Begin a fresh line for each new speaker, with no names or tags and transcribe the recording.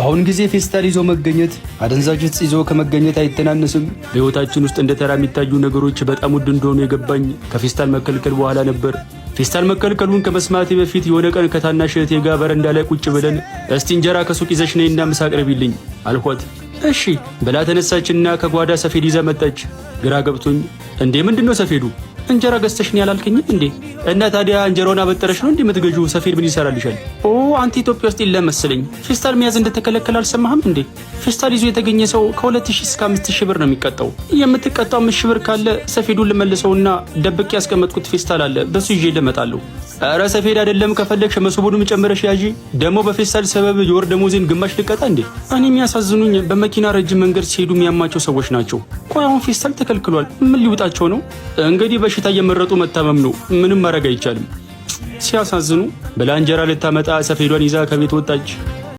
በአሁን ጊዜ ፌስታል ይዞ መገኘት አደንዛዥ ዕፅ ይዞ ከመገኘት አይተናነስም። በሕይወታችን ውስጥ እንደ ተራ የሚታዩ ነገሮች በጣም ውድ እንደሆኑ የገባኝ ከፌስታል መከልከል በኋላ ነበር። ፌስታል መከልከሉን ከመስማቴ በፊት የሆነ ቀን ከታናሽ እህቴ ጋር በረንዳ ላይ ቁጭ ብለን እስቲ እንጀራ ከሱቅ ይዘሽ ነይና ምሳ አቅርቢልኝ አልኳት። እሺ ብላ ተነሳችና ከጓዳ ሰፌድ ይዛ መጣች። ግራ ገብቶኝ እንዴ ምንድነው ሰፌዱ? እንጀራ ገዝተሽ ነው ያላልከኝም እንዴ? እና ታዲያ እንጀራውን አበጠረሽ ነው እንዴ የምትገዢው? ሰፌድ ምን ይሰራልሻል? ኦ አንተ ኢትዮጵያ ውስጥ የለም መሰለኝ። ፌስታል መያዝ እንደተከለከለ አልሰማህም እንዴ? ፌስታል ይዞ የተገኘ ሰው ከ2000 እስከ 5000 ብር ነው የሚቀጣው። የምትቀጣው 5 ሺህ ብር ካለ ሰፌዱን ልመልሰውና ደብቄ ያስቀመጥኩት ፌስታል አለ በሱ ይዤ ልመጣለሁ። ኧረ ሰፌድ አይደለም ከፈለግሽ መሶቡንም ጨምረሽ ያዢ። ደግሞ በፌስታል ሰበብ የወር ደሞዜን ግማሽ ልቀጣ እንዴ? እኔ የሚያሳዝኑኝ በመኪና ረጅም መንገድ ሲሄዱ የሚያማቸው ሰዎች ናቸው። ቆይ አሁን ፌስታል ተከልክሏል፣ ምን ሊውጣቸው ነው? እንግዲህ በሽታ እየመረጡ መታመም ነው፣ ምንም ማድረግ አይቻልም። ሲያሳዝኑ ብላ እንጀራ ልታመጣ ሰፌዷን ይዛ ከቤት ወጣች።